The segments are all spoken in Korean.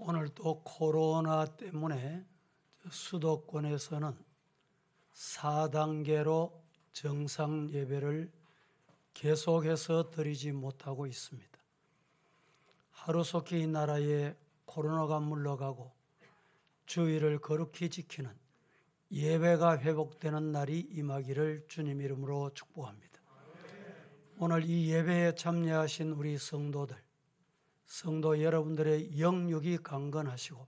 오늘도 코로나 때문에 수도권에서는 4단계로 정상 예배를 계속해서 드리지 못하고 있습니다. 하루속히 이 나라에 코로나가 물러가고 주의를 거룩히 지키는 예배가 회복되는 날이 임하기를 주님 이름으로 축복합니다. 오늘 이 예배에 참여하신 우리 성도 여러분들의 영육이 강건하시고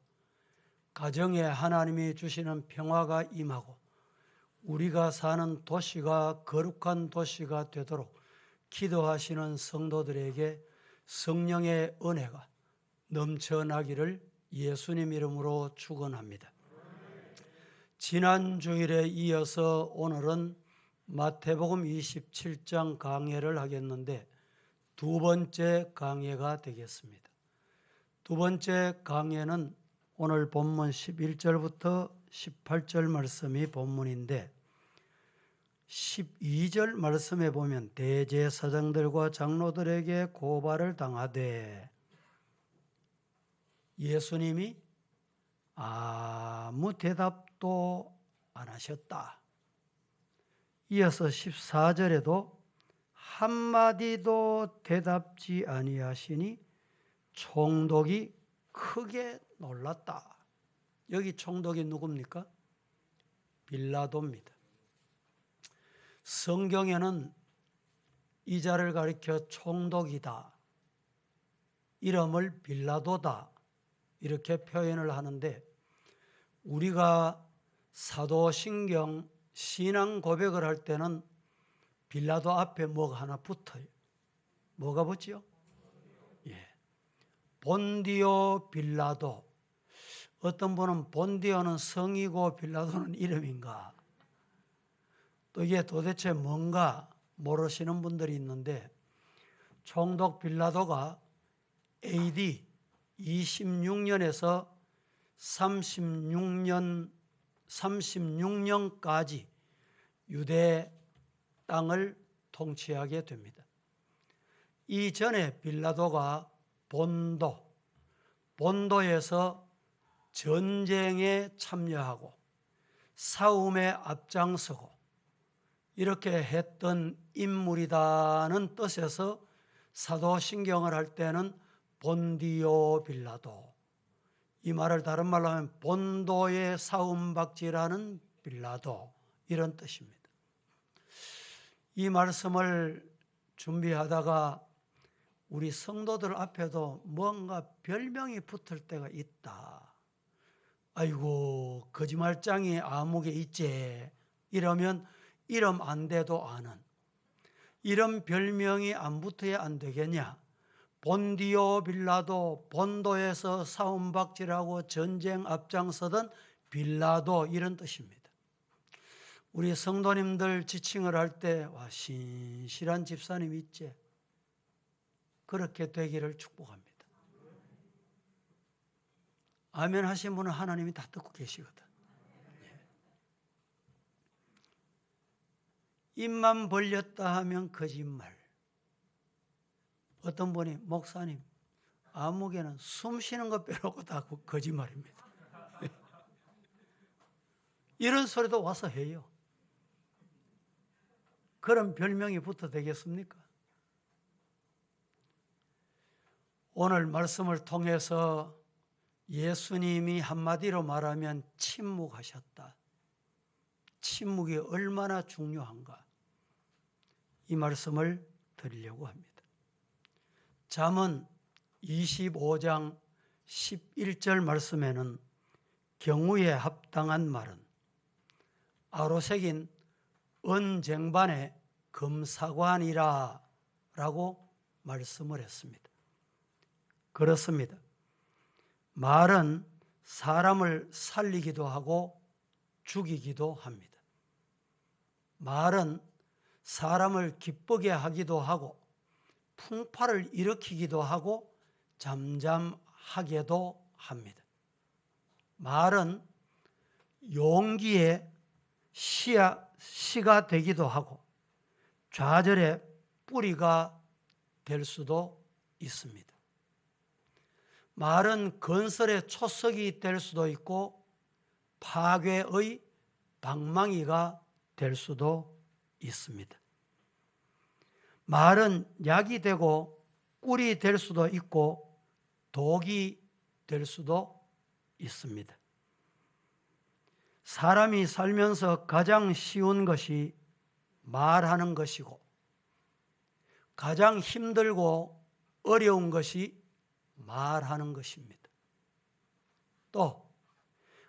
가정에 하나님이 주시는 평화가 임하고 우리가 사는 도시가 거룩한 도시가 되도록 기도하시는 성도들에게 성령의 은혜가 넘쳐나기를 예수님 이름으로 축원합니다. 지난 주일에 이어서 오늘은 마태복음 27장 강해를 하겠는데 두 번째 강해가 되겠습니다. 두 번째 강해는 오늘 본문 11절부터 18절 말씀이 본문인데 12절 말씀에 보면 대제사장들과 장로들에게 고발을 당하되 예수님이 아무 대답도 안 하셨다. 이어서 14절에도 한마디도 대답지 아니하시니 총독이 크게 놀랐다. 여기 총독이 누굽니까? 빌라도입니다. 성경에는 이 자를 가리켜 총독이다, 이름을 빌라도다 이렇게 표현을 하는데 우리가 사도신경 신앙 고백을 할 때는 빌라도 앞에 뭐가 하나 붙어요. 뭐가 붙지요? 본디오 빌라도. 어떤 분은 본디오는 성이고 빌라도는 이름인가? 또 이게 도대체 뭔가 모르시는 분들이 있는데 총독 빌라도가 AD 26년에서 36년까지 유대 땅을 통치하게 됩니다. 이전에 빌라도가 본도에서 전쟁에 참여하고 싸움에 앞장서고 이렇게 했던 인물이다는 뜻에서 사도신경을 할 때는 본디오 빌라도, 이 말을 다른 말로 하면 본도의 싸움박지라는 빌라도, 이런 뜻입니다. 이 말씀을 준비하다가 우리 성도들 앞에도 뭔가 별명이 붙을 때가 있다. 아이고 거짓말장이 아무개 있지, 이러면 이름 안 돼도 아는, 이런 별명이 안 붙어야 안 되겠냐. 본디오 빌라도, 본도에서 싸움박질하고 전쟁 앞장서던 빌라도, 이런 뜻입니다. 우리 성도님들 지칭을 할 때 와 신실한 집사님 있지, 그렇게 되기를 축복합니다. 아멘 하신 분은 하나님이 다 듣고 계시거든. 입만 벌렸다 하면 거짓말. 어떤 분이 목사님 아무개는 숨 쉬는 것 빼놓고 다 거짓말입니다. 이런 소리도 와서 해요. 그런 별명이 붙어 되겠습니까? 오늘 말씀을 통해서 예수님이 한마디로 말하면 침묵하셨다. 침묵이 얼마나 중요한가, 이 말씀을 드리려고 합니다. 잠언 25장 11절 말씀에는 경우에 합당한 말은 아로새긴 은쟁반의 금사관이라 라고 말씀을 했습니다. 그렇습니다. 말은 사람을 살리기도 하고 죽이기도 합니다. 말은 사람을 기쁘게 하기도 하고 풍파를 일으키기도 하고 잠잠하게도 합니다. 말은 용기의 씨가 되기도 하고 좌절의 뿌리가 될 수도 있습니다. 말은 건설의 초석이 될 수도 있고 파괴의 방망이가 될 수도 있습니다. 말은 약이 되고 꿀이 될 수도 있고 독이 될 수도 있습니다. 사람이 살면서 가장 쉬운 것이 말하는 것이고 가장 힘들고 어려운 것이 말하는 것입니다. 또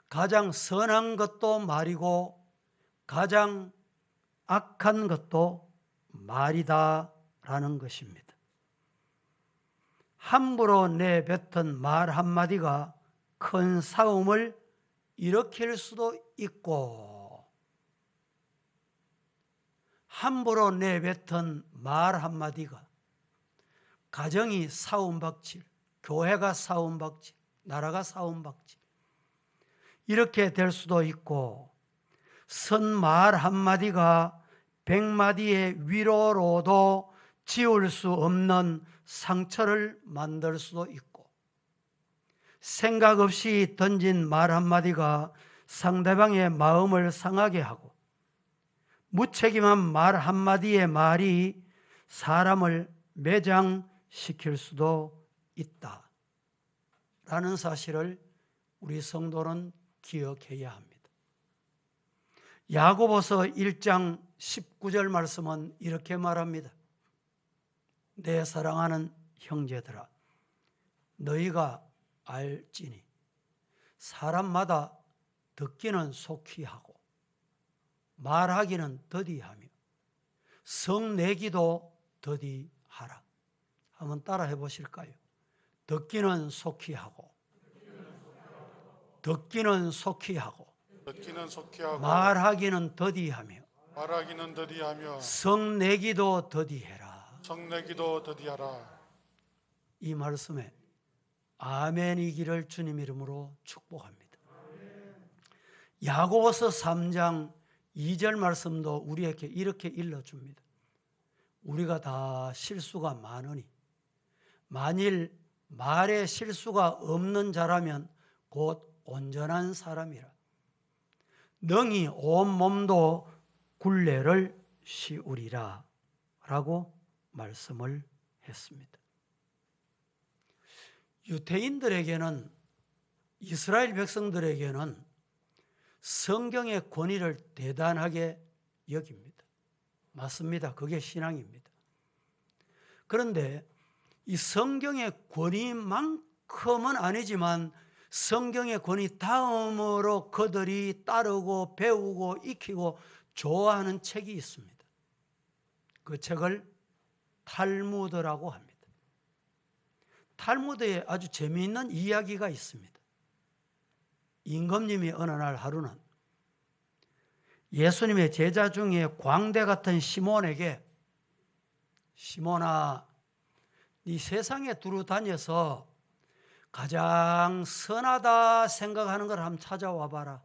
가장 선한 것도 말이고 가장 악한 것도 말이다라는 것입니다. 함부로 내뱉은 말 한마디가 큰 싸움을 일으킬 수도 있고 함부로 내뱉은 말 한마디가 가정이 싸움박질, 교회가 싸움박질, 나라가 싸움박질 이렇게 될 수도 있고 선말 한마디가 100마디의 위로로도 지울 수 없는 상처를 만들 수도 있고 생각 없이 던진 말 한마디가 상대방의 마음을 상하게 하고 무책임한 말 한마디의 말이 사람을 매장시킬 수도 있다라는 사실을 우리 성도는 기억해야 합니다. 야고보서 1장 19절 말씀은 이렇게 말합니다. 내 사랑하는 형제들아 너희가 알지니 사람마다 듣기는 속히 하고 말하기는 더디하며 성내기도 더디하라. 한번 따라해 보실까요? 듣기는 속히 하고 듣기는 속히 하고 말하기는 더디하며 성내기도 더디해라. 이 말씀에 아멘이기를 주님 이름으로 축복합니다. 야고보서 3장 2절 말씀도 우리에게 이렇게 일러줍니다. 우리가 다 실수가 많으니 만일 말에 실수가 없는 자라면 곧 온전한 사람이라 능히 온 몸도 굴레를 씌우리라 라고 말씀을 했습니다. 유대인들에게는 이스라엘 백성들에게는 성경의 권위를 대단하게 여깁니다. 맞습니다. 그게 신앙입니다. 그런데 이 성경의 권위만큼은 아니지만 성경의 권위 다음으로 그들이 따르고 배우고 익히고 좋아하는 책이 있습니다. 그 책을 탈무드라고 합니다. 탈무드에 아주 재미있는 이야기가 있습니다. 임금님이 어느 날 하루는 예수님의 제자 중에 광대 같은 시몬에게 시몬아, 네 세상에 두루 다녀서 가장 선하다 생각하는 걸 한번 찾아와 봐라.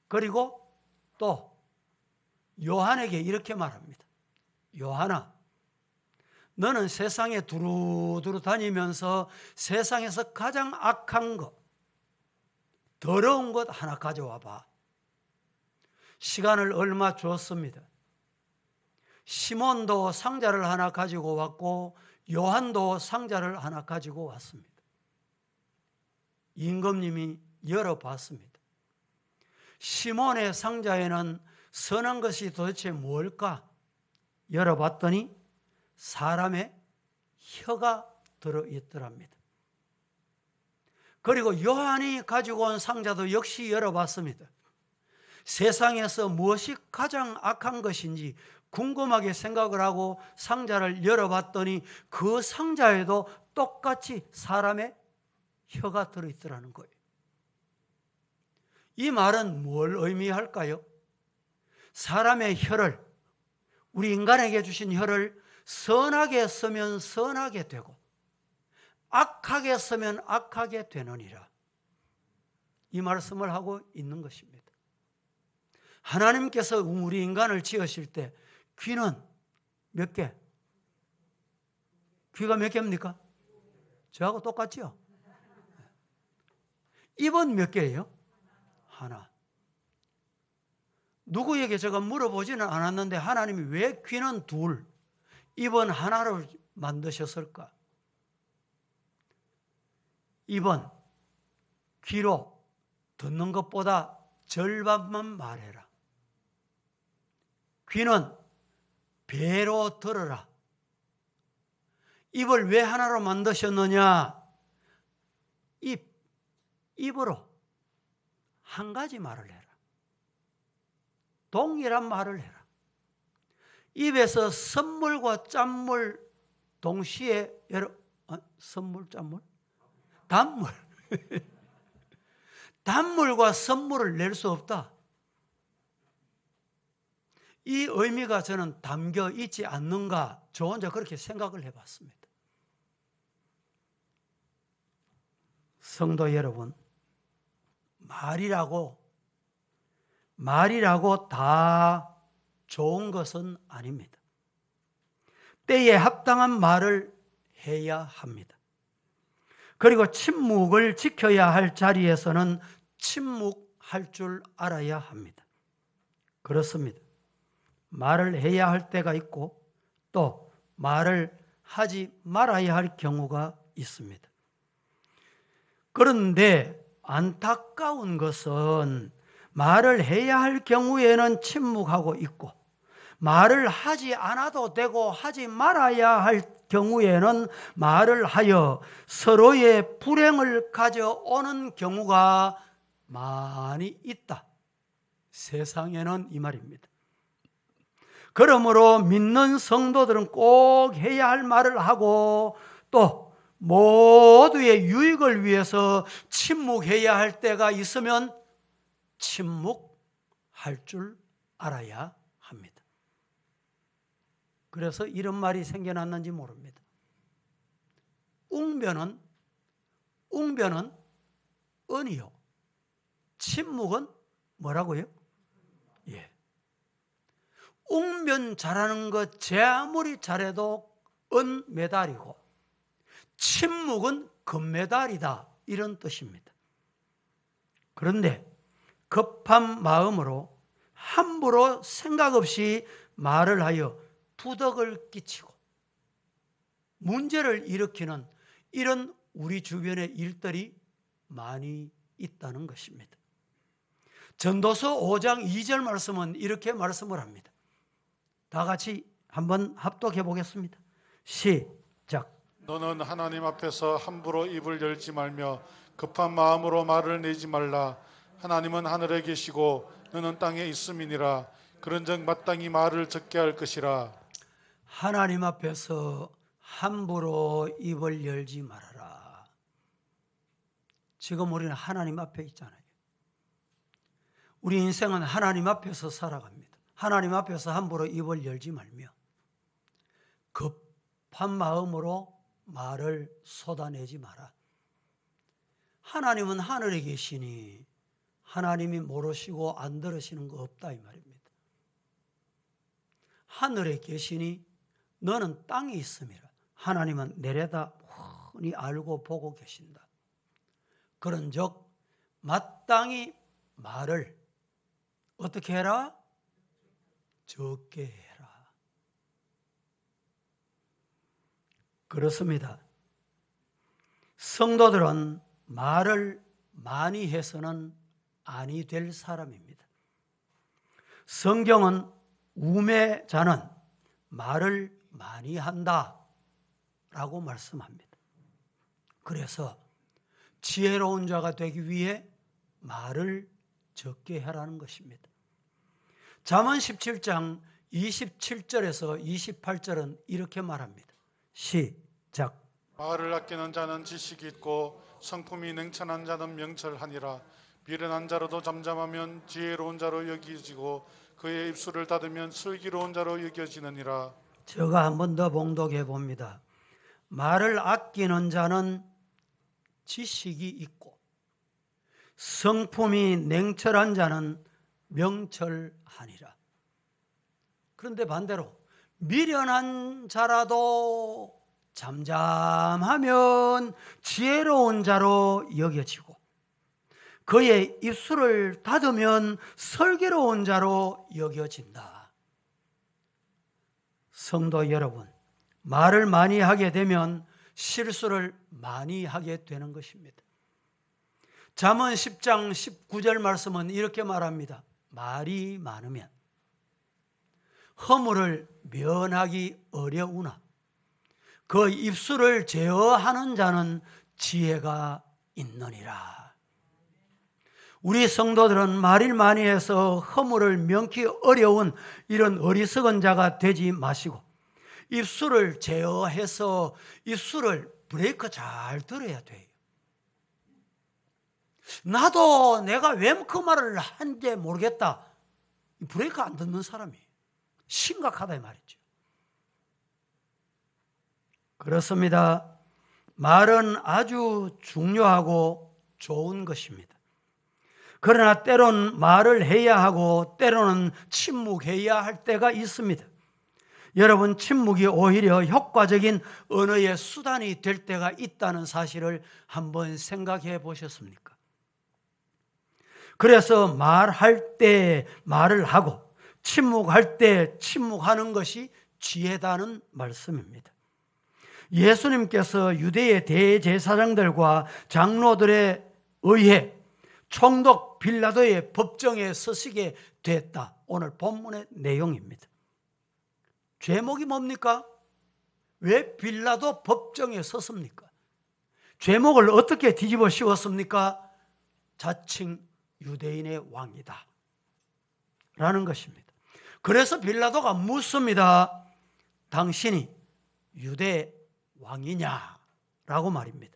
그리고 또 요한에게 이렇게 말합니다. 요한아, 너는 세상에 두루두루 다니면서 세상에서 가장 악한 것, 더러운 것 하나 가져와 봐. 시간을 얼마 줬습니다. 시몬도 상자를 하나 가지고 왔고 요한도 상자를 하나 가지고 왔습니다. 임금님이 열어봤습니다. 시몬의 상자에는 선한 것이 도대체 뭘까? 열어봤더니 사람의 혀가 들어있더랍니다. 그리고 요한이 가지고 온 상자도 역시 열어봤습니다. 세상에서 무엇이 가장 악한 것인지 궁금하게 생각을 하고 상자를 열어봤더니 그 상자에도 똑같이 사람의 혀가 들어있더라는 거예요. 이 말은 뭘 의미할까요? 사람의 혀를, 우리 인간에게 주신 혀를 선하게 쓰면 선하게 되고 악하게 쓰면 악하게 되느니라. 이 말씀을 하고 있는 것입니다. 하나님께서 우리 인간을 지으실 때 귀는 몇 개? 귀가 몇 개입니까? 저하고 똑같죠? 입은 몇 개예요? 하나. 누구에게 제가 물어보지는 않았는데 하나님이 왜 귀는 둘, 입은 하나로 만드셨을까? 입은 귀로 듣는 것보다 절반만 말해라. 귀는 배로 들어라. 입을 왜 하나로 만드셨느냐? 입으로 한 가지 말을 해라. 동일한 말을 해라. 입에서 선물과 짠물 동시에 선물, 짠물? 단물. 단물과 선물을 낼 수 없다. 이 의미가 저는 담겨 있지 않는가, 저 혼자 그렇게 생각을 해봤습니다. 성도 여러분, 말이라고 다 좋은 것은 아닙니다. 때에 합당한 말을 해야 합니다. 그리고 침묵을 지켜야 할 자리에서는 침묵할 줄 알아야 합니다. 그렇습니다. 말을 해야 할 때가 있고 또 말을 하지 말아야 할 경우가 있습니다. 그런데 안타까운 것은 말을 해야 할 경우에는 침묵하고 있고 말을 하지 않아도 되고 하지 말아야 할 경우에는 말을 하여 서로의 불행을 가져오는 경우가 많이 있다. 세상에는 이 말입니다. 그러므로 믿는 성도들은 꼭 해야 할 말을 하고 또 모두의 유익을 위해서 침묵해야 할 때가 있으면 침묵할 줄 알아야 합니다. 그래서 이런 말이 생겨났는지 모릅니다. 웅변은 은이요. 침묵은 뭐라고요? 예. 웅변 잘하는 것 제 아무리 잘해도 은메달이고 침묵은 금메달이다, 이런 뜻입니다. 그런데 급한 마음으로 함부로 생각 없이 말을 하여 부덕을 끼치고 문제를 일으키는 이런 우리 주변의 일들이 많이 있다는 것입니다. 전도서 5장 2절 말씀은 이렇게 말씀을 합니다. 다 같이 한번 합독해 보겠습니다. 시작. 너는 하나님 앞에서 함부로 입을 열지 말며 급한 마음으로 말을 내지 말라. 하나님은 하늘에 계시고 너는 땅에 있음이니라. 그런즉 마땅히 말을 적게 할 것이라. 하나님 앞에서 함부로 입을 열지 말아라. 지금 우리는 하나님 앞에 있잖아요. 우리 인생은 하나님 앞에서 살아갑니다. 하나님 앞에서 함부로 입을 열지 말며 급한 마음으로 말을 쏟아내지 마라. 하나님은 하늘에 계시니 하나님이 모르시고 안 들으시는 거 없다, 이 말입니다. 하늘에 계시니 너는 땅에 있음이라. 하나님은 내려다 훤히 알고 보고 계신다. 그런즉 마땅히 말을 어떻게 해라? 적게 해라. 그렇습니다. 성도들은 말을 많이 해서는 아니 될 사람입니다. 성경은 우매자는 말을 많이 한다 라고 말씀합니다. 그래서 지혜로운 자가 되기 위해 말을 적게 하라는 것입니다. 잠언 17장 27절에서 28절은 이렇게 말합니다. 시작. 말을 아끼는 자는 지식이 있고 성품이 냉철한 자는 명철하니라. 미련한 자로도 잠잠하면 지혜로운 자로 여기지고 그의 입술을 닫으면 슬기로운 자로 여겨지느니라. 제가 한 번 더 봉독해 봅니다. 말을 아끼는 자는 지식이 있고 성품이 냉철한 자는 명철하니라. 그런데 반대로 미련한 자라도 잠잠하면 지혜로운 자로 여겨지고 그의 입술을 닫으면 슬기로운 자로 여겨진다. 성도 여러분, 말을 많이 하게 되면 실수를 많이 하게 되는 것입니다. 잠언 10장 19절 말씀은 이렇게 말합니다. 말이 많으면 허물을 면하기 어려우나 그 입술을 제어하는 자는 지혜가 있느니라. 우리 성도들은 말을 많이 해서 허물을 면키 어려운 이런 어리석은 자가 되지 마시고 입술을 제어해서 입술을 브레이크 잘 들어야 돼요. 나도 내가 왜 그 말을 한지 모르겠다. 브레이크 안 듣는 사람이 심각하다 이 말이죠. 그렇습니다. 말은 아주 중요하고 좋은 것입니다. 그러나 때론 말을 해야 하고 때로는 침묵해야 할 때가 있습니다. 여러분, 침묵이 오히려 효과적인 언어의 수단이 될 때가 있다는 사실을 한번 생각해 보셨습니까? 그래서 말할 때 말을 하고 침묵할 때 침묵하는 것이 지혜다는 말씀입니다. 예수님께서 유대의 대제사장들과 장로들에 의해 총독 빌라도의 법정에 서시게 됐다. 오늘 본문의 내용입니다. 죄목이 뭡니까? 왜 빌라도 법정에 섰습니까? 죄목을 어떻게 뒤집어 씌웠습니까? 자칭 유대인의 왕이다 라는 것입니다. 그래서 빌라도가 묻습니다. 당신이 유대 왕이냐? 라고 말입니다.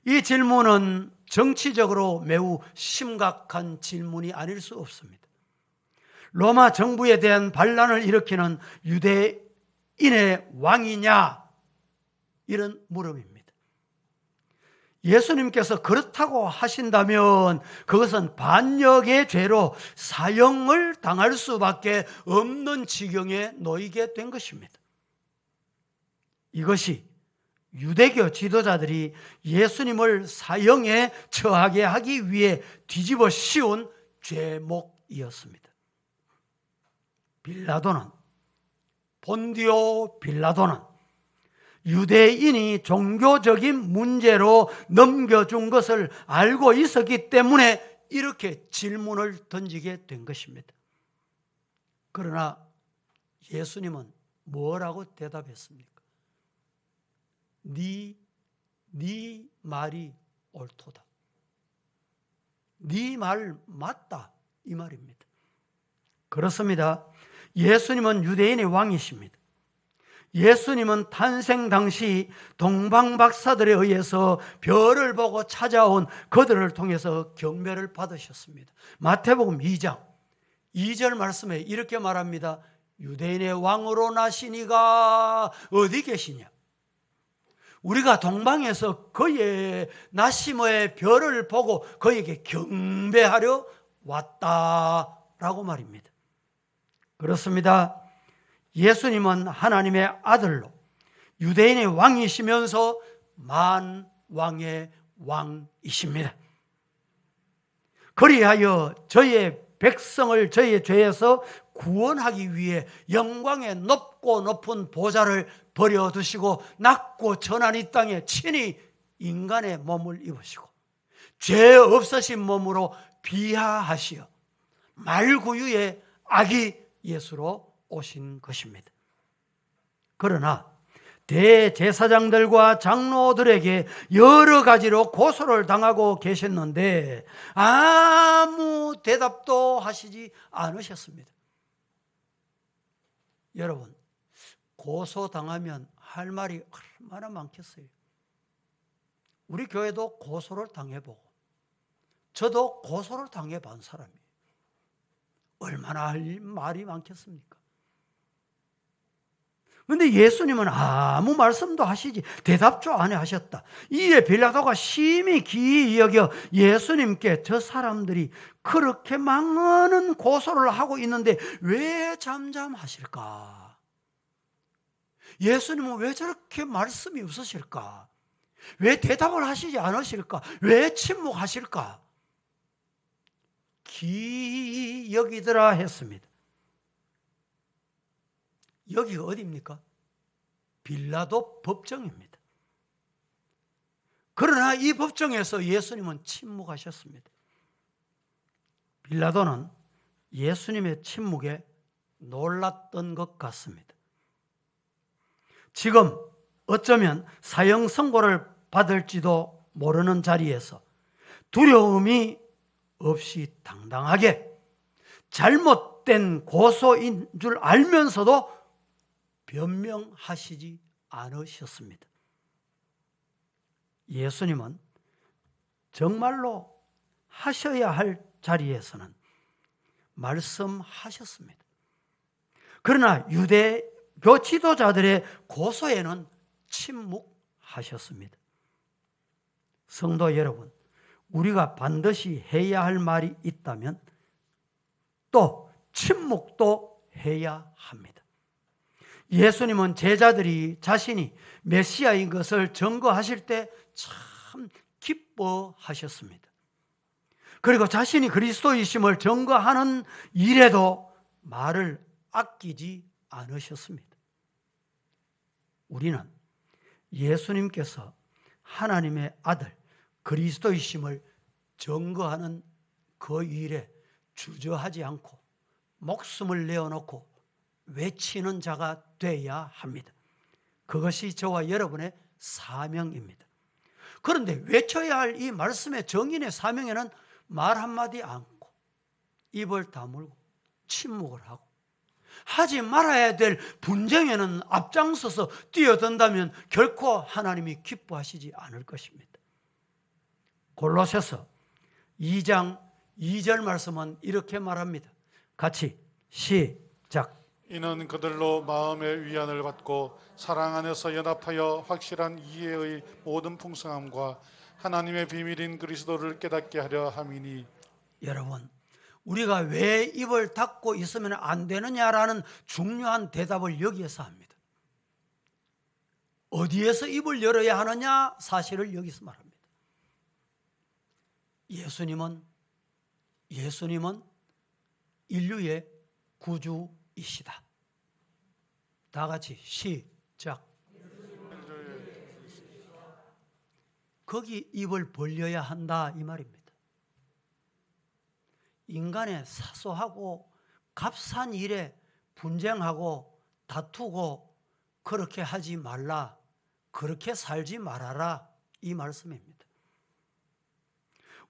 이 질문은 정치적으로 매우 심각한 질문이 아닐 수 없습니다. 로마 정부에 대한 반란을 일으키는 유대인의 왕이냐? 이런 물음입니다. 예수님께서 그렇다고 하신다면 그것은 반역의 죄로 사형을 당할 수밖에 없는 지경에 놓이게 된 것입니다. 이것이 유대교 지도자들이 예수님을 사형에 처하게 하기 위해 뒤집어 씌운 죄목이었습니다. 본디오 빌라도는 유대인이 종교적인 문제로 넘겨준 것을 알고 있었기 때문에 이렇게 질문을 던지게 된 것입니다. 그러나 예수님은 뭐라고 대답했습니까? 네 말이 옳도다. 네 말 맞다 이 말입니다. 그렇습니다. 예수님은 유대인의 왕이십니다. 예수님은 탄생 당시 동방 박사들에 의해서 별을 보고 찾아온 그들을 통해서 경배를 받으셨습니다. 마태복음 2장 2절 말씀에 이렇게 말합니다. 유대인의 왕으로 나신 이가 어디 계시냐? 우리가 동방에서 그의 나심의 별을 보고 그에게 경배하려 왔다라고 말입니다. 그렇습니다. 예수님은 하나님의 아들로 유대인의 왕이시면서 만왕의 왕이십니다. 그리하여 저의 백성을 저의 죄에서 구원하기 위해 영광의 높고 높은 보좌를 버려두시고 낮고 천한 이 땅에 친히 인간의 몸을 입으시고 죄 없으신 몸으로 비하하시어 말구유의 아기 예수로 오신 것입니다. 그러나 대제사장들과 장로들에게 여러 가지로 고소를 당하고 계셨는데 아무 대답도 하시지 않으셨습니다. 여러분, 고소당하면 할 말이 얼마나 많겠어요. 우리 교회도 고소를 당해보고 저도 고소를 당해본 사람이에요. 얼마나 할 말이 많겠습니까? 그런데 예수님은 아무 말씀도 하시지 대답도 안 하셨다. 이에 빌라도가 심히 기이 여겨 예수님께 저 사람들이 그렇게 많은 고소를 하고 있는데 왜 잠잠하실까? 예수님은 왜 저렇게 말씀이 없으실까? 왜 대답을 하시지 않으실까? 왜 침묵하실까? 기이 여기더라 했습니다. 여기가 어디입니까? 빌라도 법정입니다. 그러나 이 법정에서 예수님은 침묵하셨습니다. 빌라도는 예수님의 침묵에 놀랐던 것 같습니다. 지금 어쩌면 사형 선고를 받을지도 모르는 자리에서 두려움이 없이 당당하게 잘못된 고소인 줄 알면서도 변명하시지 않으셨습니다. 예수님은 정말로 하셔야 할 자리에서는 말씀하셨습니다. 그러나 유대교 지도자들의 고소에는 침묵하셨습니다. 성도 여러분, 우리가 반드시 해야 할 말이 있다면 또 침묵도 해야 합니다. 예수님은 제자들이 자신이 메시아인 것을 증거하실 때 참 기뻐하셨습니다. 그리고 자신이 그리스도이심을 증거하는 일에도 말을 아끼지 않으셨습니다. 우리는 예수님께서 하나님의 아들 그리스도이심을 증거하는 그 일에 주저하지 않고 목숨을 내어놓고 외치는 자가 되어야 합니다. 그것이 저와 여러분의 사명입니다. 그런데 외쳐야 할 이 말씀의 정인의 사명에는 말 한마디 않고 입을 다물고 침묵을 하고 하지 말아야 될 분쟁에는 앞장서서 뛰어든다면 결코 하나님이 기뻐하시지 않을 것입니다. 골로새서 2장 2절 말씀은 이렇게 말합니다. 같이 시작. 이는 그들로 마음의 위안을 받고 사랑 안에서 연합하여 확실한 이해의 모든 풍성함과 하나님의 비밀인 그리스도를 깨닫게 하려 함이니. 여러분, 우리가 왜 입을 닫고 있으면 안 되느냐라는 중요한 대답을 여기에서 합니다. 어디에서 입을 열어야 하느냐? 사실을 여기서 말합니다. 예수님은 인류의 구주이시다. 다 같이 시작. 거기 입을 벌려야 한다 이 말입니다. 인간의 사소하고 값싼 일에 분쟁하고 다투고 그렇게 하지 말라, 그렇게 살지 말아라 이 말씀입니다.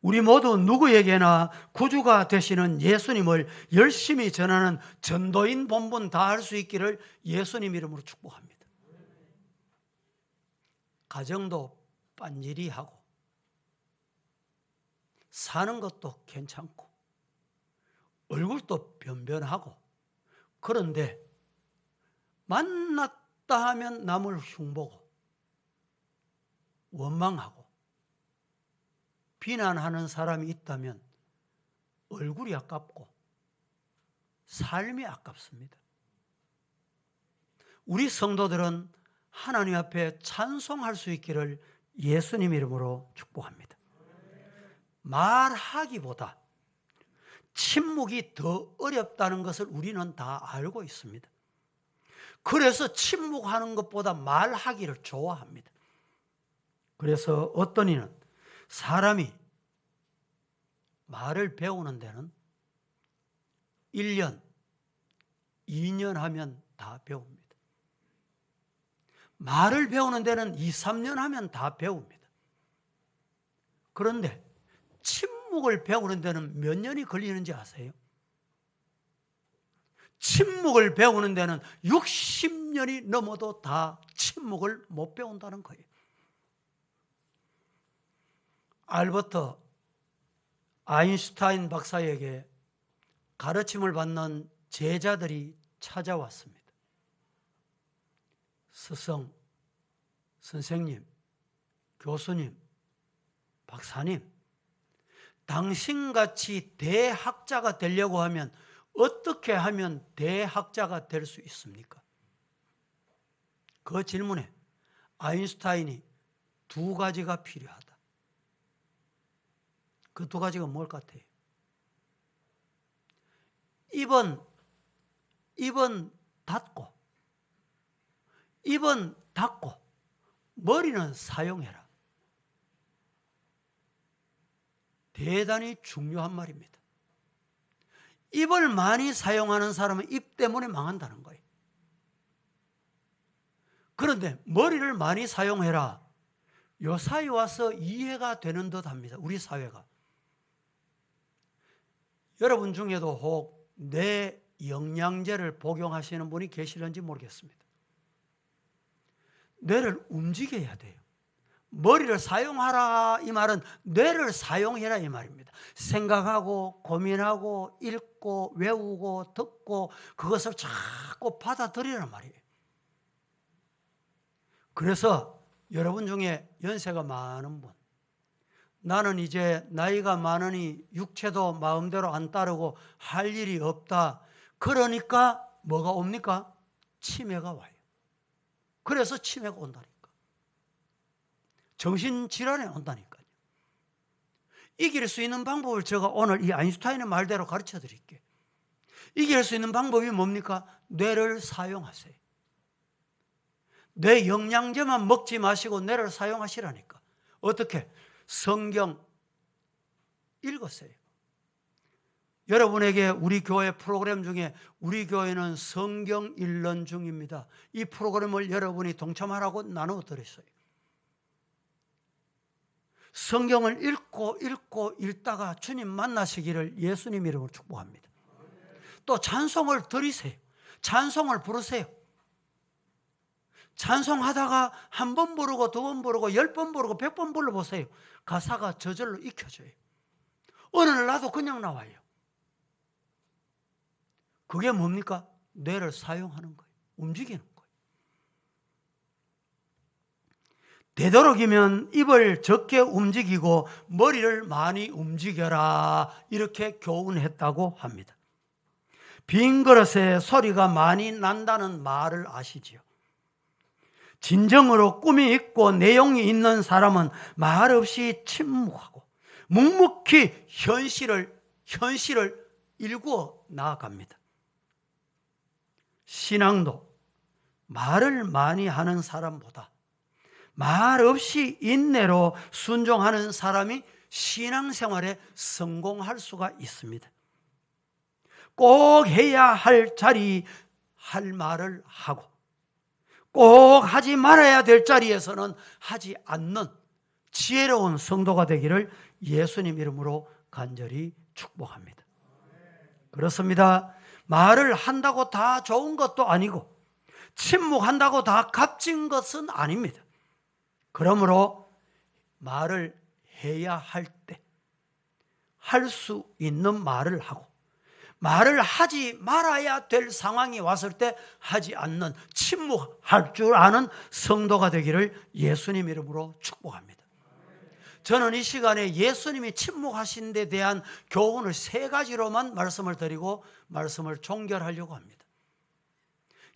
우리 모두 누구에게나 구주가 되시는 예수님을 열심히 전하는 전도인 본분 다 할 수 있기를 예수님 이름으로 축복합니다. 가정도 빤질이 하고 사는 것도 괜찮고 얼굴도 변변하고 그런데 만났다 하면 남을 흉보고 원망하고 비난하는 사람이 있다면 얼굴이 아깝고 삶이 아깝습니다. 우리 성도들은 하나님 앞에 찬송할 수 있기를 예수님 이름으로 축복합니다. 말하기보다 침묵이 더 어렵다는 것을 우리는 다 알고 있습니다. 그래서 침묵하는 것보다 말하기를 좋아합니다. 그래서 어떤 이는 사람이 말을 배우는 데는 1년, 2년 하면 다 배웁니다. 말을 배우는 데는 2, 3년 하면 다 배웁니다. 그런데 침묵을 배우는 데는 몇 년이 걸리는지 아세요? 침묵을 배우는 데는 60년이 넘어도 다 침묵을 못 배운다는 거예요. 알버트 아인슈타인 박사에게 가르침을 받는 제자들이 찾아왔습니다. 스승, 선생님, 교수님, 박사님, 당신같이 대학자가 되려고 하면 어떻게 하면 대학자가 될 수 있습니까? 그 질문에 아인슈타인이 두 가지가 필요하다. 그 두 가지가 뭘 같아요? 입은 닫고 머리는 사용해라. 대단히 중요한 말입니다. 입을 많이 사용하는 사람은 입 때문에 망한다는 거예요. 그런데 머리를 많이 사용해라. 요 사이에 와서 이해가 되는 듯 합니다. 우리 사회가. 여러분 중에도 혹 뇌 영양제를 복용하시는 분이 계시는지 모르겠습니다. 뇌를 움직여야 돼요. 머리를 사용하라 이 말은 뇌를 사용해라 이 말입니다. 생각하고 고민하고 읽고 외우고 듣고 그것을 자꾸 받아들이란 말이에요. 그래서 여러분 중에 연세가 많은 분, 나는 이제 나이가 많으니 육체도 마음대로 안 따르고 할 일이 없다. 그러니까 뭐가 옵니까? 치매가 와요. 그래서 치매가 온다니까. 정신질환이 온다니까요. 이길 수 있는 방법을 제가 오늘 이 아인슈타인의 말대로 가르쳐 드릴게요. 이길 수 있는 방법이 뭡니까? 뇌를 사용하세요. 뇌 영양제만 먹지 마시고 뇌를 사용하시라니까. 어떻게? 성경 읽으세요. 여러분에게 우리 교회 프로그램 중에 우리 교회는 성경 읽는 중입니다. 이 프로그램을 여러분이 동참하라고 나누어 드렸어요. 성경을 읽고 읽다가 주님 만나시기를 예수님 이름으로 축복합니다. 또 찬송을 드리세요. 찬송을 부르세요. 찬송하다가 한 번 부르고 두 번 부르고 10번 부르고 100번 불러보세요. 가사가 저절로 익혀져요. 어느 날 나도 그냥 나와요. 그게 뭡니까? 뇌를 사용하는 거예요. 움직이는 거예요. 되도록이면 입을 적게 움직이고 머리를 많이 움직여라 이렇게 교훈했다고 합니다. 빈 그릇에 소리가 많이 난다는 말을 아시지요? 진정으로 꿈이 있고 내용이 있는 사람은 말없이 침묵하고 묵묵히 현실을 일구어 나아갑니다. 신앙도 말을 많이 하는 사람보다 말없이 인내로 순종하는 사람이 신앙생활에 성공할 수가 있습니다. 꼭 해야 할 자리 할 말을 하고 꼭 하지 말아야 될 자리에서는 하지 않는 지혜로운 성도가 되기를 예수님 이름으로 간절히 축복합니다. 그렇습니다. 말을 한다고 다 좋은 것도 아니고 침묵한다고 다 값진 것은 아닙니다. 그러므로 말을 해야 할 때 할 수 있는 말을 하고 말을 하지 말아야 될 상황이 왔을 때 하지 않는 침묵할 줄 아는 성도가 되기를 예수님 이름으로 축복합니다. 저는 이 시간에 예수님이 침묵하신 데 대한 교훈을 3가지로만 말씀을 드리고 말씀을 종결하려고 합니다.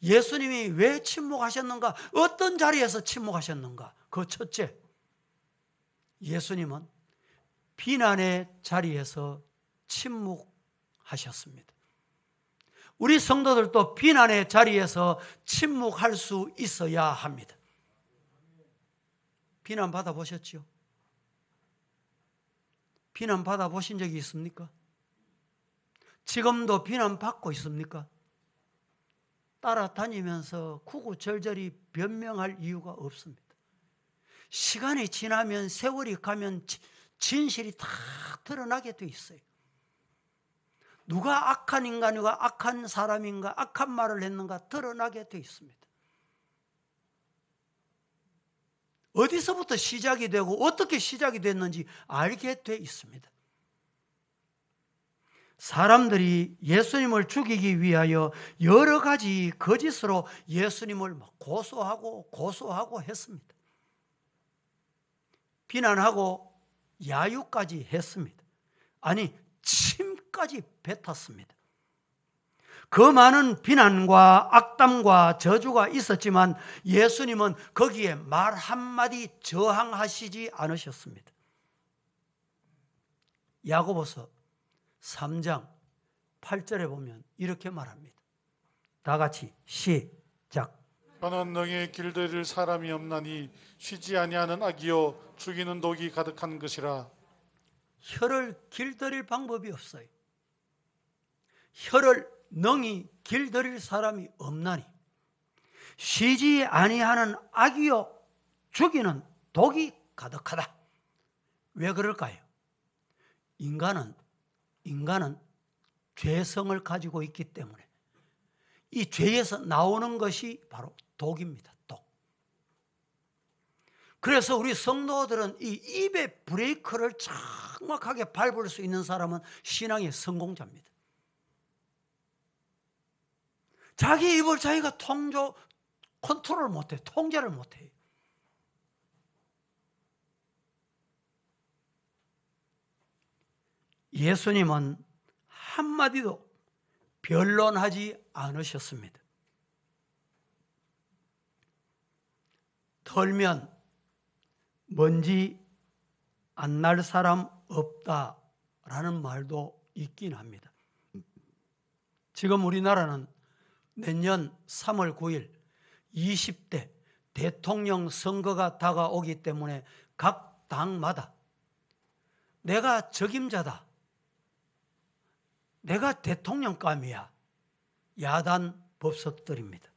예수님이 왜 침묵하셨는가? 어떤 자리에서 침묵하셨는가? 그 첫째, 예수님은 비난의 자리에서 침묵하셨습니다. 우리 성도들도 비난의 자리에서 침묵할 수 있어야 합니다. 비난 받아보셨죠? 비난 받아보신 적이 있습니까? 지금도 비난 받고 있습니까? 따라다니면서 구구절절히 변명할 이유가 없습니다. 시간이 지나면 세월이 가면 진실이 다 드러나게 돼 있어요. 누가 악한 인간인가 악한 사람인가 악한 말을 했는가 드러나게 돼 있습니다. 어디서부터 시작이 되고 어떻게 시작이 됐는지 알게 돼 있습니다. 사람들이 예수님을 죽이기 위하여 여러 가지 거짓으로 예수님을 고소하고 했습니다. 비난하고 야유까지 했습니다. 아니 침까지 뱉었습니다. 그 많은 비난과 악담과 저주가 있었지만 예수님은 거기에 말 한마디 저항하시지 않으셨습니다. 야고보서 3장 8절에 보면 이렇게 말합니다. 다 같이 시작. 저는 능히 길들일 사람이 없나니 쉬지 아니하는 악이요 죽이는 독이 가득한 것이라. 혀를 길들일 방법이 없어요. 혀를 능히 길들일 사람이 없나니 쉬지 아니하는 악이요 죽이는 독이 가득하다. 왜 그럴까요? 인간은 죄성을 가지고 있기 때문에 이 죄에서 나오는 것이 바로 독입니다. 독. 그래서 우리 성도들은 이 입의 브레이크를 정확하게 밟을 수 있는 사람은 신앙의 성공자입니다. 자기 입을 자기가 컨트롤 못해, 통제를 못해요. 예수님은 한마디도 변론하지 않으셨습니다. 털면 먼지 안 날 사람 없다라는 말도 있긴 합니다. 지금 우리나라는 내년 3월 9일 20대 대통령 선거가 다가오기 때문에 각 당마다 내가 적임자다, 내가 대통령감이야, 야단 법석들입니다.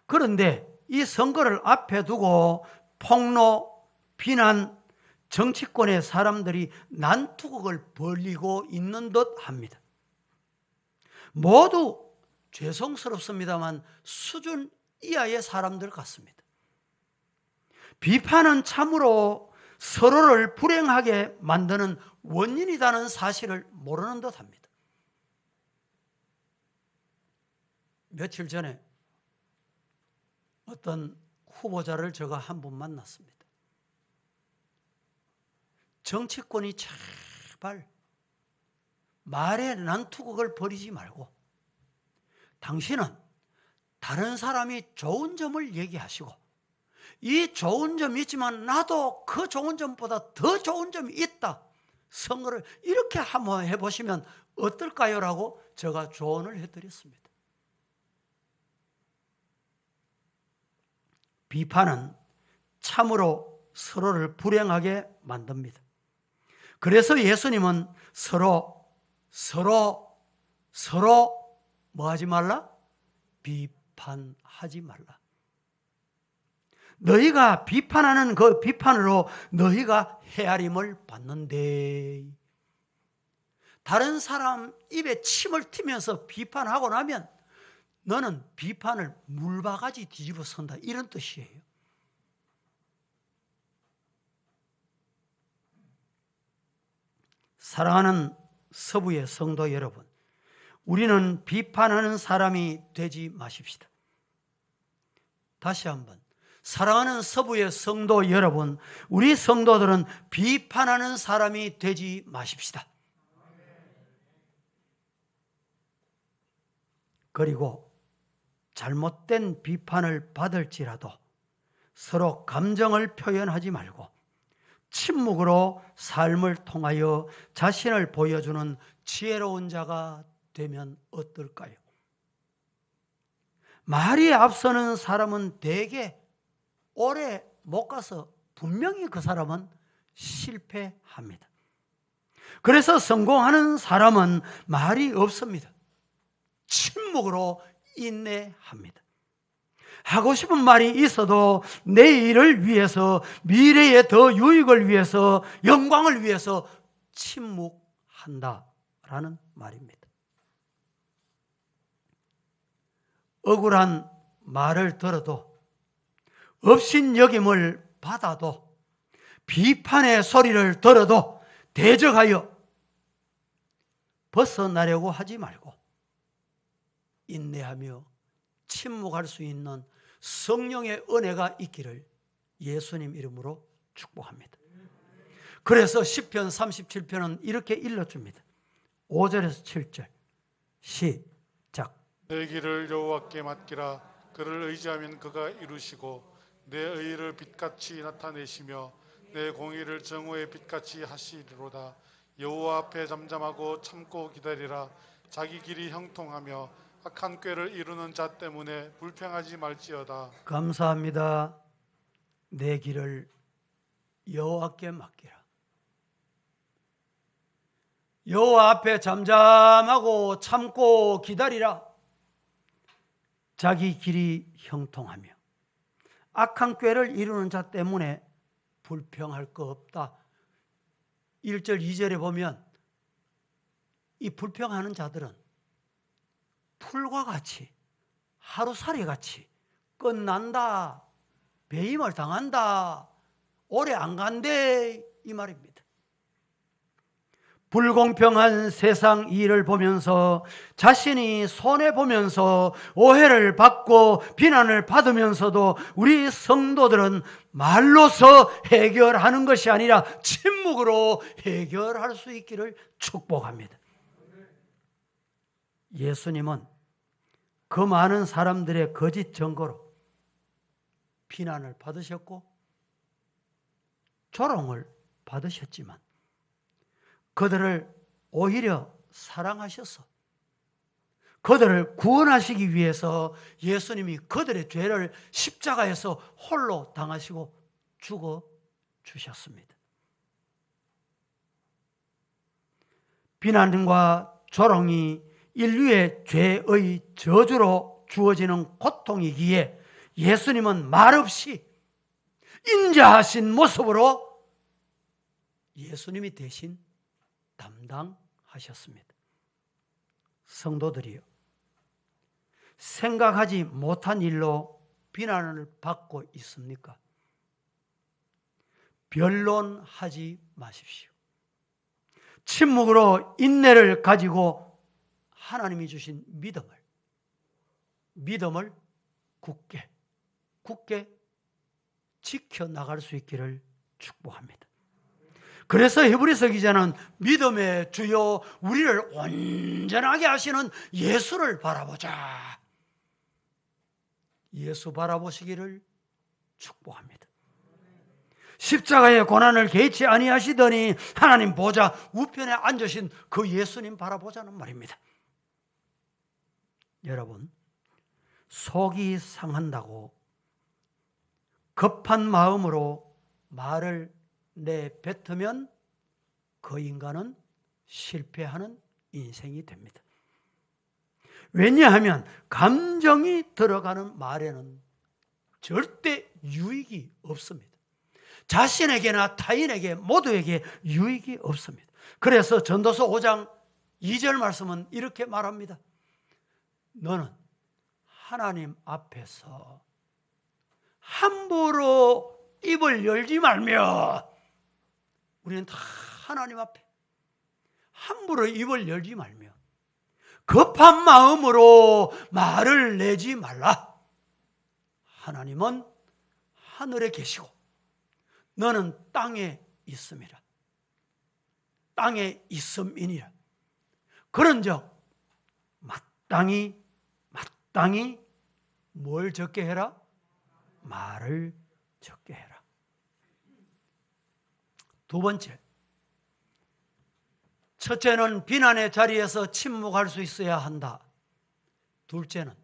그런데 이 선거를 앞에 두고 폭로, 비난, 정치권의 사람들이 난투극을 벌이고 있는 듯 합니다. 모두 죄송스럽습니다만 수준 이하의 사람들 같습니다. 비판은 참으로 서로를 불행하게 만드는 원인이라는 사실을 모르는 듯합니다. 며칠 전에 어떤 후보자를 제가 한 분 만났습니다. 정치권이 제발 말에 난투극을 벌이지 말고 당신은 다른 사람이 좋은 점을 얘기하시고 이 좋은 점이 있지만 나도 그 좋은 점보다 더 좋은 점이 있다. 선거를 이렇게 한번 해보시면 어떨까요? 라고 제가 조언을 해드렸습니다. 비판은 참으로 서로를 불행하게 만듭니다. 그래서 예수님은 서로 뭐 하지 말라? 비판하지 말라. 너희가 비판하는 그 비판으로 너희가 헤아림을 받는데, 다른 사람 입에 침을 튀면서 비판하고 나면 너는 비판을 물바가지 뒤집어 쓴다, 이런 뜻이에요. 사랑하는 서부의 성도 여러분, 우리는 비판하는 사람이 되지 마십시다. 다시 한번, 사랑하는 서부의 성도 여러분, 우리 성도들은 비판하는 사람이 되지 마십시다. 그리고 잘못된 비판을 받을지라도 서로 감정을 표현하지 말고 침묵으로 삶을 통하여 자신을 보여주는 지혜로운 자가 되면 어떨까요? 말이 앞서는 사람은 대개 오래 못 가서 분명히 그 사람은 실패합니다. 그래서 성공하는 사람은 말이 없습니다. 침묵으로 인내합니다. 하고 싶은 말이 있어도 내일을 위해서, 미래의 더 유익을 위해서, 영광을 위해서 침묵한다라는 말입니다. 억울한 말을 들어도, 업신여김을 받아도, 비판의 소리를 들어도 대적하여 벗어나려고 하지 말고 인내하며 침묵할 수 있는 성령의 은혜가 있기를 예수님 이름으로 축복합니다. 그래서 시편 37편은 이렇게 일러줍니다. 5절에서 7절 내 길을 여호와께 맡기라. 그를 의지하면 그가 이루시고 내 의를 빛같이 나타내시며 내 공의를 정오의 빛같이 하시리로다. 여호와 앞에 잠잠하고 참고 기다리라. 자기 길이 형통하며 악한 꾀를 이루는 자 때문에 불평하지 말지어다. 감사합니다. 내 길을 여호와께 맡기라. 여호와 앞에 잠잠하고 참고 기다리라. 자기 길이 형통하며 악한 꾀를 이루는 자 때문에 불평할 거 없다. 1절 2절에 보면 이 불평하는 자들은 풀과 같이 하루살이 같이 끝난다, 배임을 당한다, 오래 안 간대 이 말입니다. 불공평한 세상 일을 보면서 자신이 손해보면서 오해를 받고 비난을 받으면서도 우리 성도들은 말로서 해결하는 것이 아니라 침묵으로 해결할 수 있기를 축복합니다. 예수님은 그 많은 사람들의 거짓 증거로 비난을 받으셨고 조롱을 받으셨지만 그들을 오히려 사랑하셔서 그들을 구원하시기 위해서 예수님이 그들의 죄를 십자가에서 홀로 당하시고 죽어 주셨습니다. 비난과 조롱이 인류의 죄의 저주로 주어지는 고통이기에 예수님은 말없이 인자하신 모습으로 예수님이 대신 담당하셨습니다. 성도들이요, 생각하지 못한 일로 비난을 받고 있습니까? 변론하지 마십시오. 침묵으로 인내를 가지고 하나님이 주신 믿음을 굳게 지켜나갈 수 있기를 축복합니다. 그래서 히브리서 기자는 믿음의 주요 우리를 온전하게 하시는 예수를 바라보자. 예수 바라보시기를 축복합니다. 십자가의 고난을 개의치 아니하시더니 하나님 보좌 우편에 앉으신 그 예수님 바라보자는 말입니다. 여러분, 속이 상한다고 급한 마음으로 말을 내뱉으면 그 인간은 실패하는 인생이 됩니다. 왜냐하면 감정이 들어가는 말에는 절대 유익이 없습니다. 자신에게나 타인에게 모두에게 유익이 없습니다. 그래서 전도서 5장 2절 말씀은 이렇게 말합니다. 너는 하나님 앞에서 함부로 입을 열지 말며, 우리는 다 하나님 앞에 함부로 입을 열지 말며 급한 마음으로 말을 내지 말라. 하나님은 하늘에 계시고 너는 땅에 있음이라. 땅에 있음이니라. 그런즉 마땅히 뭘 적게 해라? 말을 적게 해라. 두 번째, 첫째는 비난의 자리에서 침묵할 수 있어야 한다. 둘째는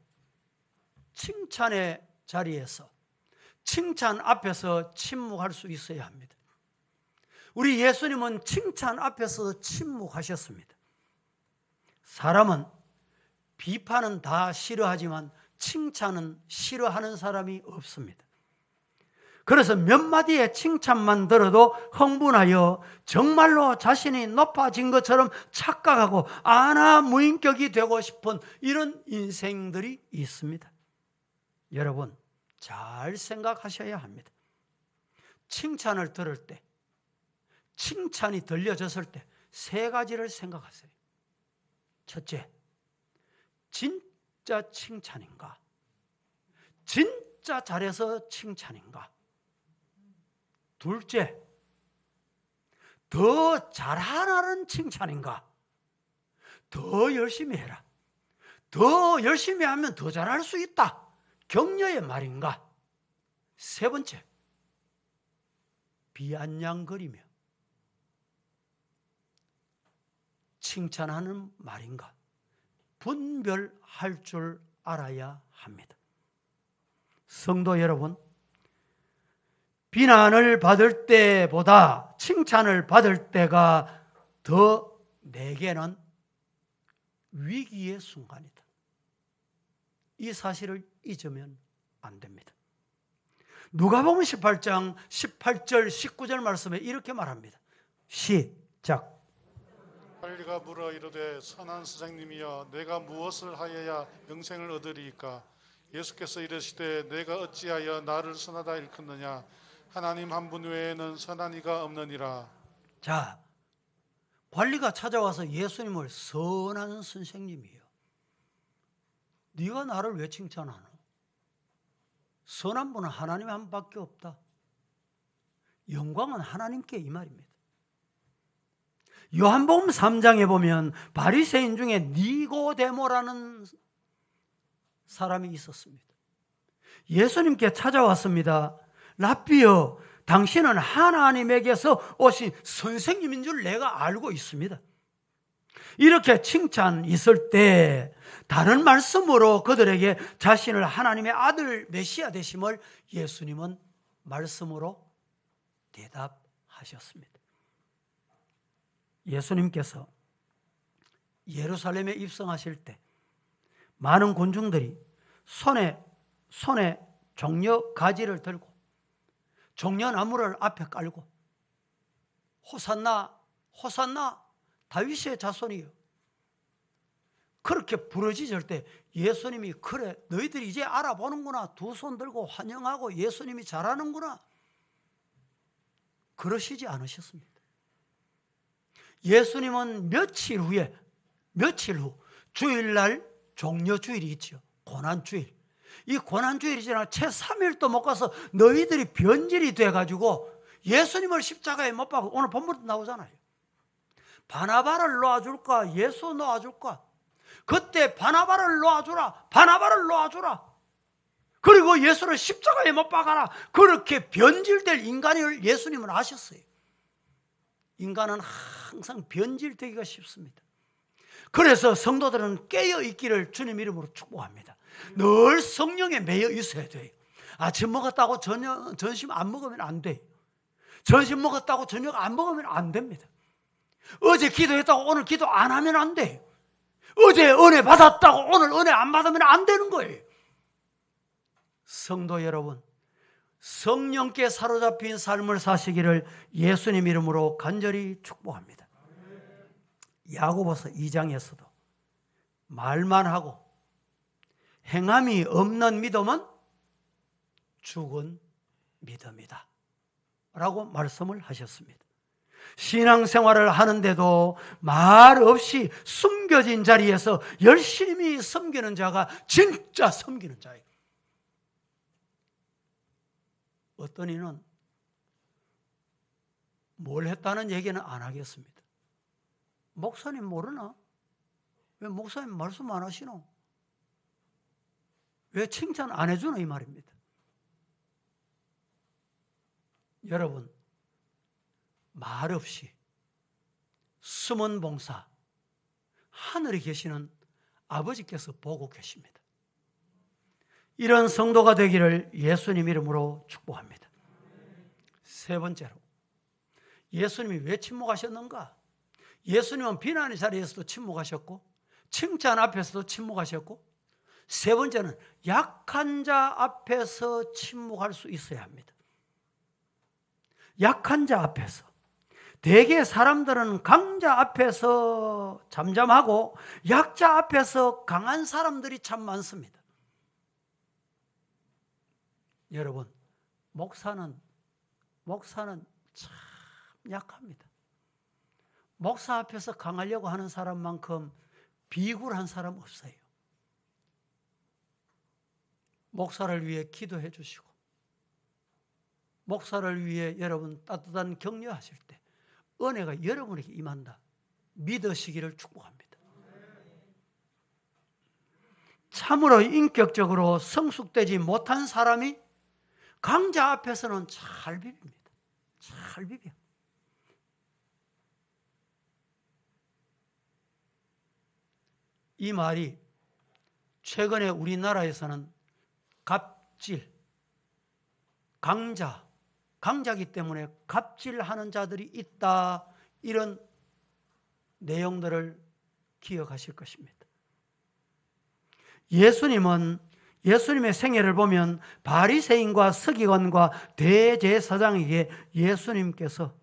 칭찬의 자리에서, 칭찬 앞에서 침묵할 수 있어야 합니다. 우리 예수님은 칭찬 앞에서 침묵하셨습니다. 사람은 비판은 다 싫어하지만 칭찬은 싫어하는 사람이 없습니다. 그래서 몇 마디의 칭찬만 들어도 흥분하여 정말로 자신이 높아진 것처럼 착각하고 아나무인격이 되고 싶은 이런 인생들이 있습니다. 여러분, 잘 생각하셔야 합니다. 칭찬을 들을 때, 칭찬이 들려졌을 때 세 가지를 생각하세요. 첫째, 진짜 칭찬인가? 진짜 잘해서 칭찬인가? 둘째, 더 잘하라는 칭찬인가? 더 열심히 해라, 더 열심히 하면 더 잘할 수 있다. 격려의 말인가? 세 번째, 비아냥거리며 칭찬하는 말인가? 분별할 줄 알아야 합니다. 성도 여러분, 비난을 받을 때보다 칭찬을 받을 때가 더 내게는 위기의 순간이다. 이 사실을 잊으면 안 됩니다. 누가복음 18장 18절 19절 말씀에 이렇게 말합니다. 시작. 관리가 물어 이르되 선한 선생님이여 내가 무엇을 하여야 영생을 얻으리이까? 예수께서 이르시되 내가 어찌하여 나를 선하다 일컫느냐? 하나님 한 분 외에는 선한 이가 없느니라. 자, 관리가 찾아와서 예수님을 선한 선생님이요, 네가 나를 왜 칭찬하노? 선한 분은 하나님 한 분밖에 없다. 영광은 하나님께, 이 말입니다. 요한복음 3장에 보면 바리새인 중에 니고데모라는 사람이 있었습니다. 예수님께 찾아왔습니다. 랍비여, 당신은 하나님에게서 오신 선생님인 줄 내가 알고 있습니다. 이렇게 칭찬 있을 때 다른 말씀으로 그들에게 자신을 하나님의 아들 메시아 되심을 예수님은 말씀으로 대답하셨습니다. 예수님께서 예루살렘에 입성하실 때 많은 군중들이 손에 종려 가지를 들고 종려나무를 앞에 깔고 호산나 호산나 다윗의 자손이요, 그렇게 부르짖을 때 예수님이 그래 너희들이 이제 알아보는구나, 두 손 들고 환영하고 예수님이 잘하는구나, 그러시지 않으셨습니다. 예수님은 며칠 후 주일날 종려주일이 있죠. 고난주일. 이 고난주일이 지나 채 3일도 못 가서 너희들이 변질이 돼가지고 예수님을 십자가에 못 박고, 오늘 본문도 나오잖아요. 바나바를 놓아줄까 예수 놓아줄까? 그때 바나바를 놓아주라. 그리고 예수를 십자가에 못 박아라. 그렇게 변질될 인간을 예수님은 아셨어요. 인간은 항상 변질되기가 쉽습니다. 그래서 성도들은 깨어 있기를 주님 이름으로 축복합니다. 늘 성령에 매여 있어야 돼요. 아침 먹었다고 점심 안 먹으면 안 돼요. 점심 먹었다고 저녁 안 먹으면 안 됩니다. 어제 기도했다고 오늘 기도 안 하면 안 돼요. 어제 은혜 받았다고 오늘 은혜 안 받으면 안 되는 거예요. 성도 여러분, 성령께 사로잡힌 삶을 사시기를 예수님 이름으로 간절히 축복합니다. 야고보서 2장에서도 말만 하고 행함이 없는 믿음은 죽은 믿음이다 라고 말씀을 하셨습니다. 신앙생활을 하는데도 말 없이 숨겨진 자리에서 열심히 섬기는 자가 진짜 섬기는 자예요. 어떤 이는 뭘 했다는 얘기는 안 하겠습니다. 목사님 모르나? 왜 목사님 말씀 안 하시노? 왜 칭찬 안 해주노? 이 말입니다. 여러분, 말 없이 숨은 봉사, 하늘에 계시는 아버지께서 보고 계십니다. 이런 성도가 되기를 예수님 이름으로 축복합니다. 세 번째로, 예수님이 왜 침묵하셨는가? 예수님은 비난의 자리에서도 침묵하셨고 칭찬 앞에서도 침묵하셨고, 세 번째는 약한 자 앞에서 침묵할 수 있어야 합니다. 약한 자 앞에서. 대개 사람들은 강자 앞에서 잠잠하고 약자 앞에서 강한 사람들이 참 많습니다. 여러분, 목사는 참 약합니다. 목사 앞에서 강하려고 하는 사람만큼 비굴한 사람 없어요. 목사를 위해 기도해 주시고 목사를 위해 여러분 따뜻한 격려하실 때 은혜가 여러분에게 임한다 믿으시기를 축복합니다. 참으로 인격적으로 성숙되지 못한 사람이 강자 앞에서는 잘 비빕니다. 잘 비벼. 이 말이 최근에 우리나라에서는 갑질, 강자기 때문에 갑질하는 자들이 있다, 이런 내용들을 기억하실 것입니다. 예수님의 생애를 보면 바리새인과 서기관과 대제사장에게 예수님께서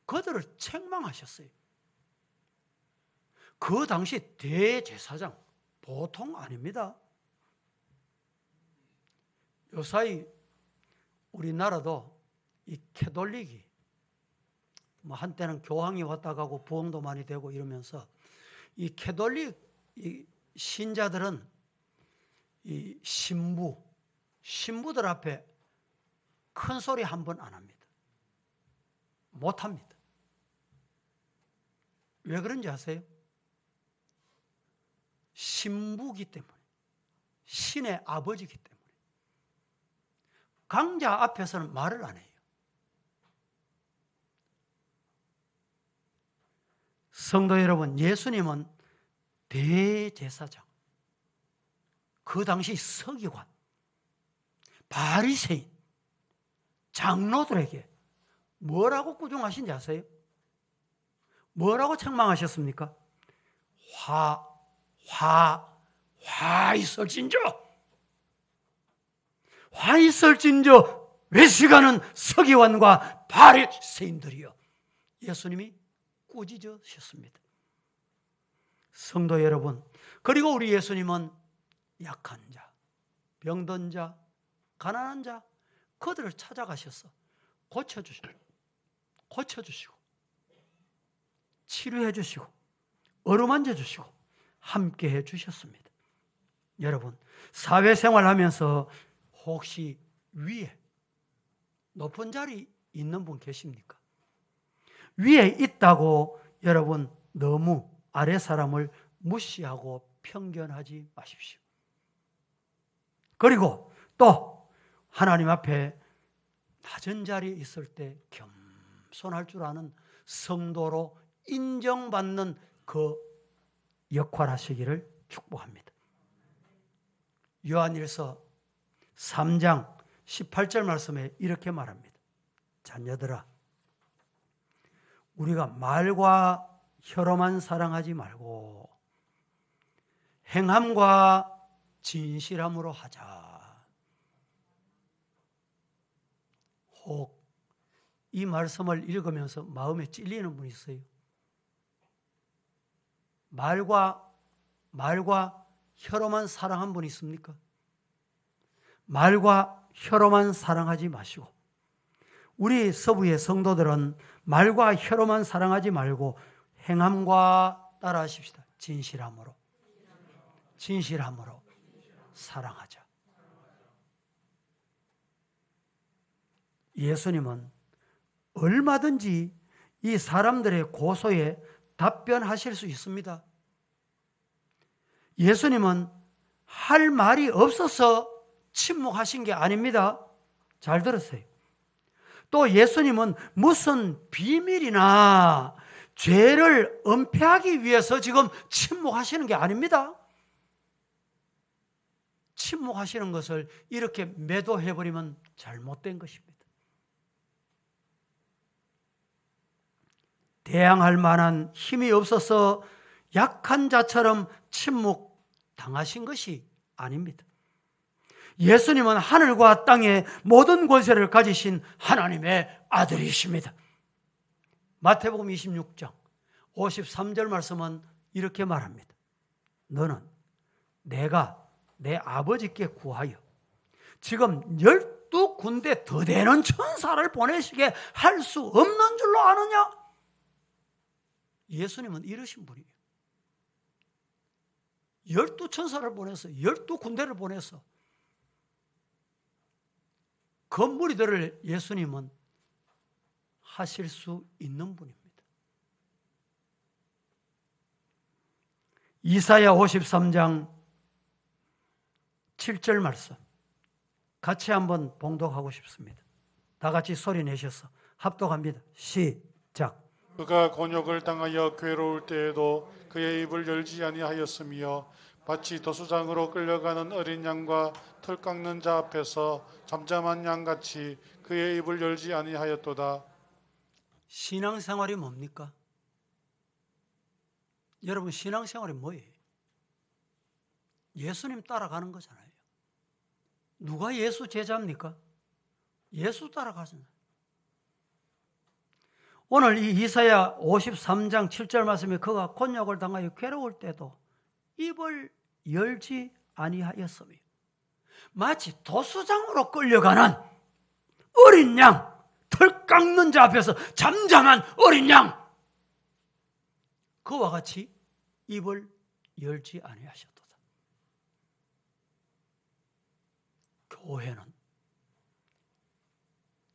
그들을 책망하셨어요. 그 당시 대제사장 보통 아닙니다. 요사이 우리나라도 이 캐톨릭이 한때는 교황이 왔다 가고 부흥도 많이 되고 이러면서 이 캐톨릭 신자들은 이 신부들 앞에 큰 소리 한 번 안 합니다. 못 합니다. 왜 그런지 아세요? 신부기 때문에, 신의 아버지기 때문에. 강자 앞에서는 말을 안 해요. 성도 여러분, 예수님은 대제사장, 그 당시 서기관, 바리새인, 장로들에게 뭐라고 꾸중하신지 아세요? 뭐라고 책망하셨습니까? 화 있을진저, 화 있을진저 외식하는 서기관과 바리새인들이여. 예수님이 꾸짖으셨습니다. 성도 여러분, 그리고 우리 예수님은 약한 자, 병든 자, 가난한 자, 그들을 찾아가셔서 고쳐주시고 치료해 주시고 어루만져 주시고 함께 해 주셨습니다. 여러분, 사회생활하면서 혹시 위에 높은 자리 있는 분 계십니까? 위에 있다고 여러분 너무 아래 사람을 무시하고 편견하지 마십시오. 그리고 또 하나님 앞에 낮은 자리에 있을 때 겸손할 줄 아는 성도로 인정받는 그 역할 하시기를 축복합니다. 요한일서 3장 18절 말씀에 이렇게 말합니다. 자녀들아, 우리가 말과 혀로만 사랑하지 말고 행함과 진실함으로 하자. 혹 이 말씀을 읽으면서 마음에 찔리는 분이 있어요. 말과 혀로만 사랑한 분이 있습니까? 말과 혀로만 사랑하지 마시고, 우리 서부의 성도들은 말과 혀로만 사랑하지 말고 행함과 따라하십시다. 진실함으로 사랑하자. 예수님은 얼마든지 이 사람들의 고소에 답변하실 수 있습니다. 예수님은 할 말이 없어서 침묵하신 게 아닙니다. 잘 들으세요. 또 예수님은 무슨 비밀이나 죄를 은폐하기 위해서 지금 침묵하시는 게 아닙니다. 침묵하시는 것을 이렇게 매도해버리면 잘못된 것입니다. 대항할 만한 힘이 없어서 약한 자처럼 침묵당하신 것이 아닙니다. 예수님은 하늘과 땅의 모든 권세를 가지신 하나님의 아들이십니다. 마태복음 26장 53절 말씀은 이렇게 말합니다. 너는 내가 내 아버지께 구하여 지금 12군데 더 되는 천사를 보내시게 할 수 없는 줄로 아느냐? 예수님은 이러신 분이에요. 12천사를 보내서 12군데를 보내서 그 무리들을 예수님은 하실 수 있는 분입니다. 이사야 53장 7절 말씀 같이 한번 봉독하고 싶습니다. 다 같이 소리 내셔서 합독합니다. 시작. 그가 곤욕을 당하여 괴로울 때에도 그의 입을 열지 아니하였으며 마치 도수장으로 끌려가는 어린 양과 털 깎는 자 앞에서 잠잠한 양같이 그의 입을 열지 아니하였도다. 신앙생활이 뭡니까? 여러분, 신앙생활이 뭐예요? 예수님 따라가는 거잖아요. 누가 예수 제자입니까? 예수 따라가잖아요. 오늘 이 이사야 53장 7절 말씀에 그가 곤욕을 당하여 괴로울 때도 입을 열지 아니하였으며 마치 도수장으로 끌려가는 어린 양, 털 깎는 자 앞에서 잠잠한 어린 양, 그와 같이 입을 열지 아니하셨도다. 교회는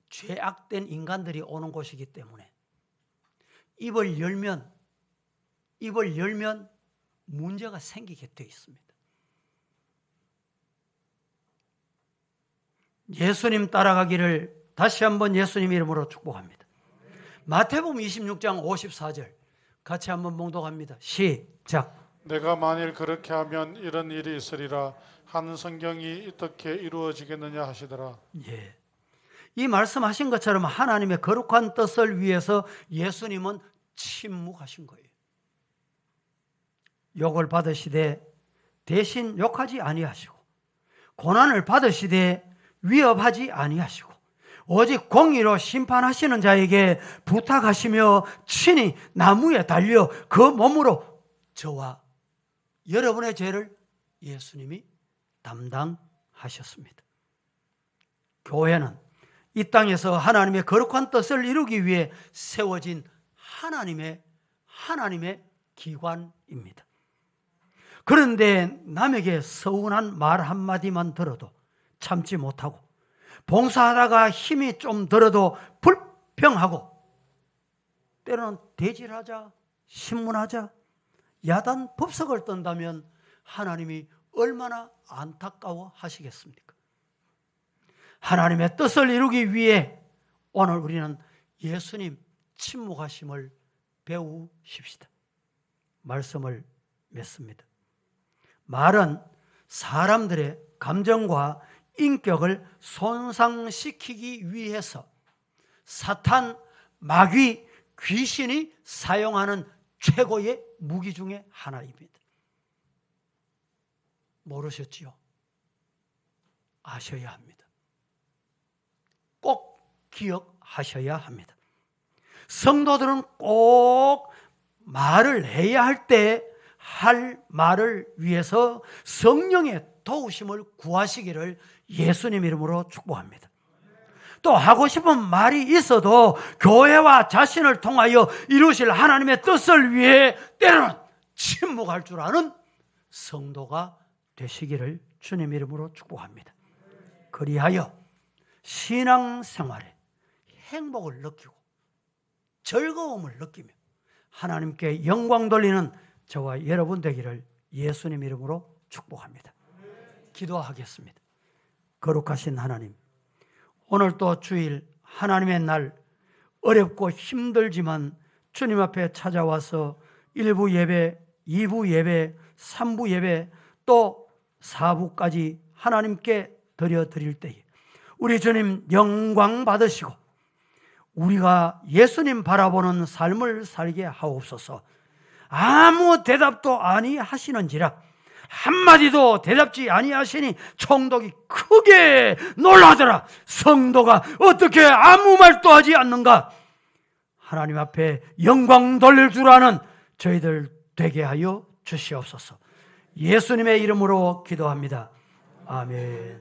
죄악된 인간들이 오는 곳이기 때문에 입을 열면 문제가 생기게 되어 있습니다. 예수님 따라가기를 다시 한번 예수님 이름으로 축복합니다. 마태복음 26장 54절 같이 한번 봉독합니다. 시작. 내가 만일 그렇게 하면 이런 일이 있으리라 하는 성경이 어떻게 이루어지겠느냐 하시더라. 예. 이 말씀하신 것처럼 하나님의 거룩한 뜻을 위해서 예수님은 침묵하신 거예요. 욕을 받으시되 대신 욕하지 아니하시고 고난을 받으시되 위협하지 아니하시고 오직 공의로 심판하시는 자에게 부탁하시며 친히 나무에 달려 그 몸으로 저와 여러분의 죄를 예수님이 담당하셨습니다. 교회는 이 땅에서 하나님의 거룩한 뜻을 이루기 위해 세워진 하나님의 기관입니다. 그런데 남에게 서운한 말 한마디만 들어도 참지 못하고 봉사하다가 힘이 좀 들어도 불평하고 때로는 대질하자, 신문하자, 야단 법석을 떤다면 하나님이 얼마나 안타까워 하시겠습니까? 하나님의 뜻을 이루기 위해 오늘 우리는 예수님 침묵하심을 배우십시다. 말씀을 맺습니다. 말은 사람들의 감정과 인격을 손상시키기 위해서 사탄, 마귀, 귀신이 사용하는 최고의 무기 중에 하나입니다. 모르셨지요? 아셔야 합니다. 꼭 기억하셔야 합니다. 성도들은 꼭 말을 해야 할 때 할 말을 위해서 성령의 도우심을 구하시기를 예수님 이름으로 축복합니다. 또 하고 싶은 말이 있어도 교회와 자신을 통하여 이루실 하나님의 뜻을 위해 때로는 침묵할 줄 아는 성도가 되시기를 주님 이름으로 축복합니다. 그리하여 신앙생활에 행복을 느끼고 즐거움을 느끼며 하나님께 영광 돌리는 저와 여러분 되기를 예수님 이름으로 축복합니다. 기도하겠습니다. 거룩하신 하나님, 오늘 또 주일 하나님의 날 어렵고 힘들지만 주님 앞에 찾아와서 1부 예배, 2부 예배, 3부 예배 또 4부까지 하나님께 드려드릴 때에 우리 주님 영광 받으시고 우리가 예수님 바라보는 삶을 살게 하옵소서. 아무 대답도 아니하시는지라 한마디도 대답지 아니하시니 총독이 크게 놀라더라. 성도가 어떻게 아무 말도 하지 않는가? 하나님 앞에 영광 돌릴 줄 아는 저희들 되게 하여 주시옵소서. 예수님의 이름으로 기도합니다. 아멘.